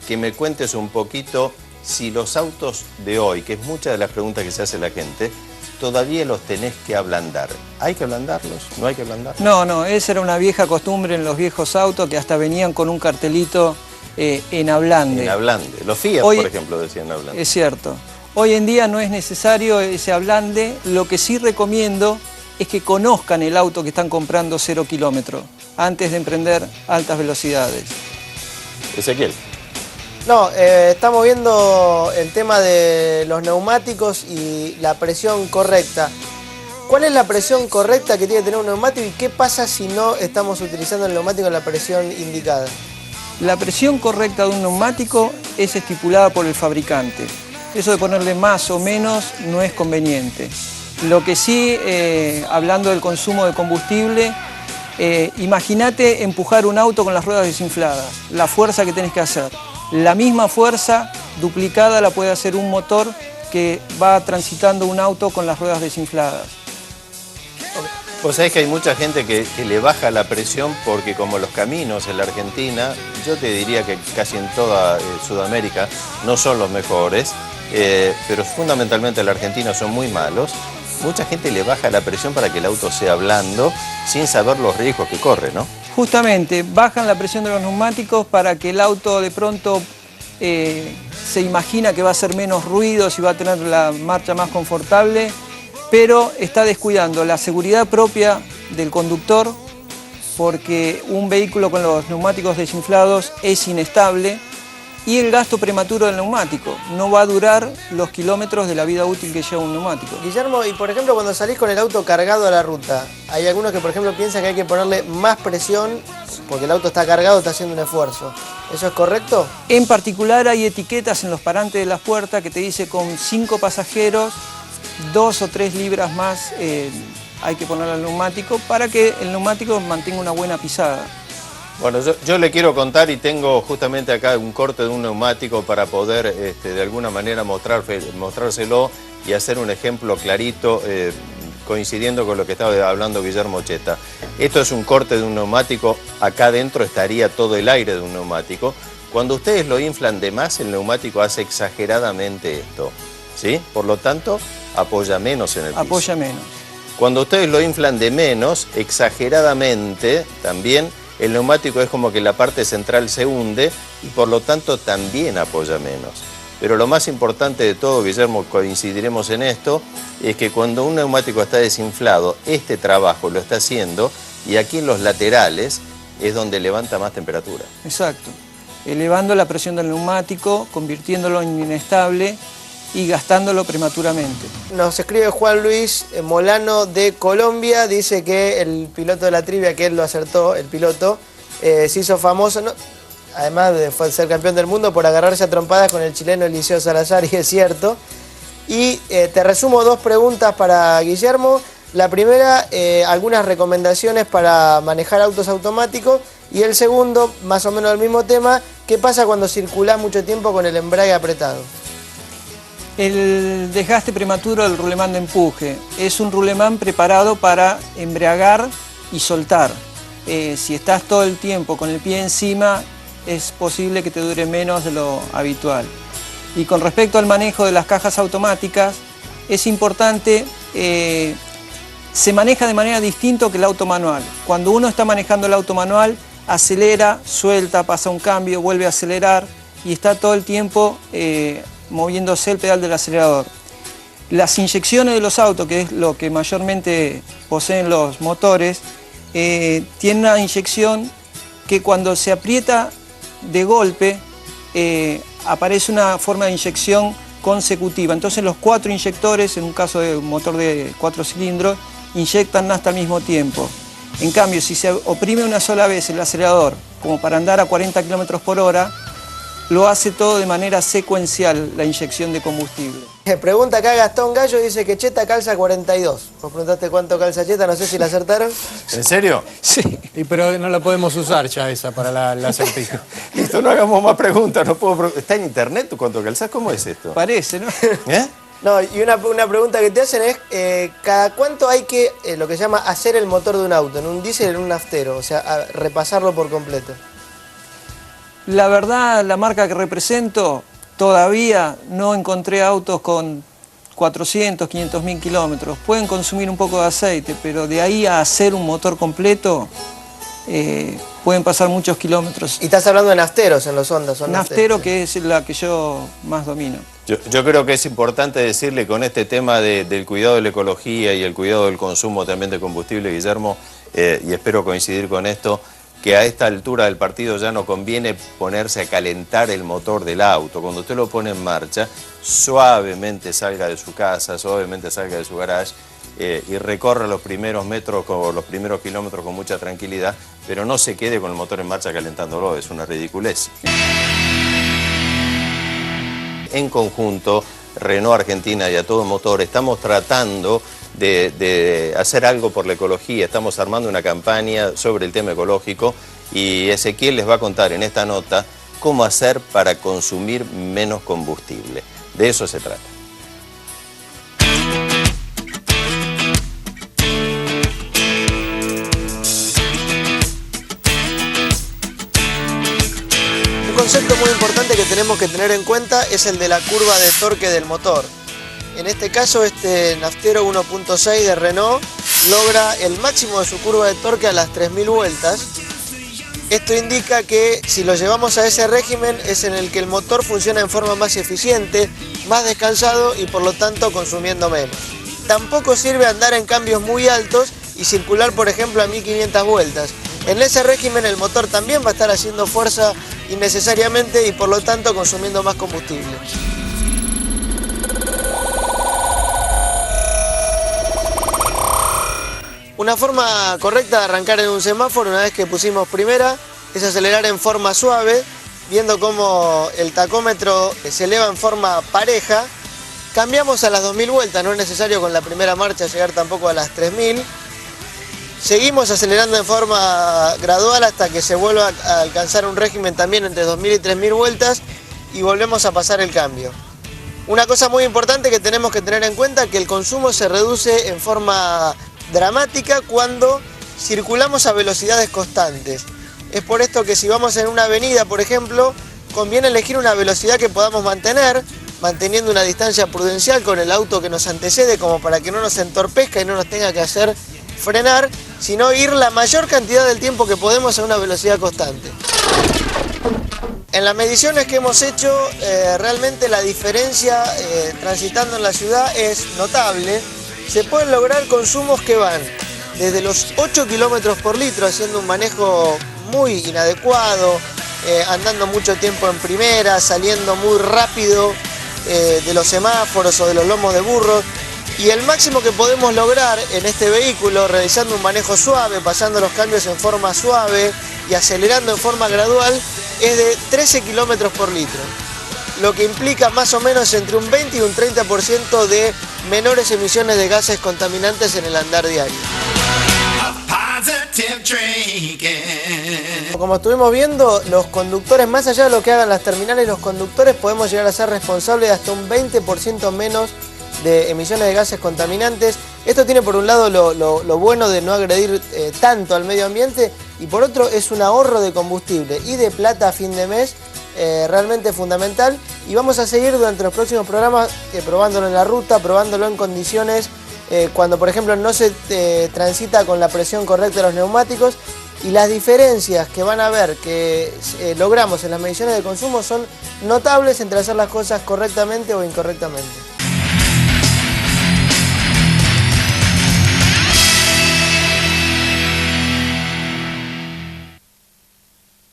que me cuentes un poquito si los autos de hoy, que es muchas de las preguntas que se hace la gente, todavía los tenés que ablandar. ¿Hay que ablandarlos? ¿No hay que ablandarlos? No, esa era una vieja costumbre en los viejos autos que hasta venían con un cartelito en ablande. En ablande. Los Fiat, por ejemplo, decían ablande. Es cierto. Hoy en día no es necesario ese ablande. Lo que sí recomiendo es que conozcan el auto que están comprando 0 kilómetros antes de emprender altas velocidades. Ezequiel. No, estamos viendo el tema de los neumáticos y la presión correcta. ¿Cuál es la presión correcta que tiene que tener un neumático y qué pasa si no estamos utilizando el neumático en la presión indicada? La presión correcta de un neumático es estipulada por el fabricante. Eso de ponerle más o menos no es conveniente. Lo que sí, hablando del consumo de combustible, imagínate empujar un auto con las ruedas desinfladas, la fuerza que tenés que hacer. La misma fuerza duplicada la puede hacer un motor que va transitando un auto con las ruedas desinfladas. Vos sabés que hay mucha gente que le baja la presión porque como los caminos en la Argentina, yo te diría que casi en toda Sudamérica no son los mejores, pero fundamentalmente en la Argentina son muy malos. Mucha gente le baja la presión para que el auto sea blando sin saber los riesgos que corre, ¿no? Justamente, bajan la presión de los neumáticos para que el auto de pronto se imagina que va a hacer menos ruidos y va a tener la marcha más confortable, pero está descuidando la seguridad propia del conductor porque un vehículo con los neumáticos desinflados es inestable y el gasto prematuro del neumático no va a durar los kilómetros de la vida útil que lleva un neumático. Guillermo, y por ejemplo cuando salís con el auto cargado a la ruta, hay algunos que por ejemplo piensan que hay que ponerle más presión porque el auto está cargado, está haciendo un esfuerzo. ¿Eso es correcto? En particular hay etiquetas en los parantes de las puertas que te dice con 5 pasajeros, 2 o 3 libras más hay que ponerle al neumático para que el neumático mantenga una buena pisada. Bueno, yo le quiero contar y tengo justamente acá un corte de un neumático para poder de alguna manera mostrárselo y hacer un ejemplo clarito coincidiendo con lo que estaba hablando Guillermo Cheta. Esto es un corte de un neumático, acá adentro estaría todo el aire de un neumático. Cuando ustedes lo inflan de más, el neumático hace exageradamente esto, ¿sí? Por lo tanto, apoya menos en el piso. Apoya menos. Cuando ustedes lo inflan de menos, exageradamente también, el neumático es como que la parte central se hunde y por lo tanto también apoya menos. Pero lo más importante de todo, Guillermo, coincidiremos en esto, es que cuando un neumático está desinflado, este trabajo lo está haciendo y aquí en los laterales es donde levanta más temperatura. Exacto. Elevando la presión del neumático, convirtiéndolo en inestable y gastándolo prematuramente. Nos escribe Juan Luis Molano de Colombia, dice que el piloto de la trivia, que él lo acertó, el piloto, se hizo famoso, ¿no? Además de ser campeón del mundo, por agarrarse a trompadas con el chileno Eliseo Salazar, y es cierto. Y te resumo 2 preguntas para Guillermo. La primera, algunas recomendaciones para manejar autos automáticos. Y el segundo, más o menos el mismo tema, ¿qué pasa cuando circulás mucho tiempo con el embrague apretado? El desgaste prematuro del rulemán de empuje es un rulemán preparado para embriagar y soltar. Si estás todo el tiempo con el pie encima, es posible que te dure menos de lo habitual. Y con respecto al manejo de las cajas automáticas, es importante, se maneja de manera distinta que el auto manual. Cuando uno está manejando el auto manual, acelera, suelta, pasa un cambio, vuelve a acelerar y está todo el tiempo moviéndose el pedal del acelerador. Las inyecciones de los autos, que es lo que mayormente poseen los motores, tienen una inyección que cuando se aprieta de golpe aparece una forma de inyección consecutiva. Entonces los 4 inyectores, en un caso de un motor de 4 cilindros, inyectan hasta al mismo tiempo. En cambio, si se oprime una sola vez el acelerador, como para andar a 40 km por hora, lo hace todo de manera secuencial, la inyección de combustible. Pregunta acá Gastón Gallo, dice que Cheta calza 42. Vos preguntaste cuánto calza Cheta, no sé si la acertaron. ¿En serio? Sí. Pero no la podemos usar ya esa para la acertijo. Listo, no hagamos más preguntas, no puedo... ¿Está en internet tú cuánto calzás? ¿Cómo es esto? Parece, ¿no? ¿Eh? No, y una pregunta que te hacen es, ¿cada cuánto hay que, lo que se llama, hacer el motor de un auto? En un diésel, en un naftero, o sea, repasarlo por completo. La verdad, la marca que represento, todavía no encontré autos con 400, 500 mil kilómetros. Pueden consumir un poco de aceite, pero de ahí a hacer un motor completo, pueden pasar muchos kilómetros. Y estás hablando de nafteros en los Honda. Son Naftero, que es la que yo más domino. Yo creo que es importante decirle con este tema del cuidado de la ecología y el cuidado del consumo también de combustible, Guillermo, y espero coincidir con esto, que a esta altura del partido ya no conviene ponerse a calentar el motor del auto. Cuando usted lo pone en marcha, suavemente salga de su casa, suavemente salga de su garage y recorra los primeros metros o los primeros kilómetros con mucha tranquilidad, pero no se quede con el motor en marcha calentándolo, es una ridiculez. En conjunto, Renault Argentina y A Todo Motor estamos tratando de hacer algo por la ecología, estamos armando una campaña sobre el tema ecológico y Ezequiel les va a contar en esta nota cómo hacer para consumir menos combustible. De eso se trata. Un concepto muy importante que tenemos que tener en cuenta es el de la curva de torque del motor. En este caso, este naftero 1.6 de Renault logra el máximo de su curva de torque a las 3000 vueltas. Esto indica que si lo llevamos a ese régimen es en el que el motor funciona en forma más eficiente, más descansado y por lo tanto consumiendo menos. Tampoco sirve andar en cambios muy altos y circular, por ejemplo, a 1500 vueltas. En ese régimen el motor también va a estar haciendo fuerza innecesariamente y por lo tanto consumiendo más combustible. Una forma correcta de arrancar en un semáforo una vez que pusimos primera es acelerar en forma suave, viendo cómo el tacómetro se eleva en forma pareja. Cambiamos a las 2000 vueltas, no es necesario con la primera marcha llegar tampoco a las 3000. Seguimos acelerando en forma gradual hasta que se vuelva a alcanzar un régimen también entre 2000 y 3000 vueltas y volvemos a pasar el cambio. Una cosa muy importante que tenemos que tener en cuenta es que el consumo se reduce en forma dramática cuando circulamos a velocidades constantes. Es por esto que si vamos en una avenida, por ejemplo, conviene elegir una velocidad que podamos mantener, manteniendo una distancia prudencial con el auto que nos antecede como para que no nos entorpezca y no nos tenga que hacer frenar, sino ir la mayor cantidad del tiempo que podemos a una velocidad constante. En las mediciones que hemos hecho, realmente la diferencia transitando en la ciudad es notable. Se pueden lograr consumos que van desde los 8 kilómetros por litro, haciendo un manejo muy inadecuado, andando mucho tiempo en primera, saliendo muy rápido de los semáforos o de los lomos de burros. Y el máximo que podemos lograr en este vehículo, realizando un manejo suave, pasando los cambios en forma suave y acelerando en forma gradual, es de 13 kilómetros por litro. Lo que implica más o menos entre un 20 y un 30% de menores emisiones de gases contaminantes en el andar diario. Como estuvimos viendo, los conductores, más allá de lo que hagan las terminales, los conductores podemos llegar a ser responsables de hasta un 20% menos de emisiones de gases contaminantes. Esto tiene por un lado lo bueno de no agredir tanto al medio ambiente y por otro es un ahorro de combustible y de plata a fin de mes realmente fundamental, y vamos a seguir durante los próximos programas probándolo en la ruta, probándolo en condiciones cuando por ejemplo no se transita con la presión correcta de los neumáticos, y las diferencias que van a ver que logramos en las mediciones de consumo son notables entre hacer las cosas correctamente o incorrectamente.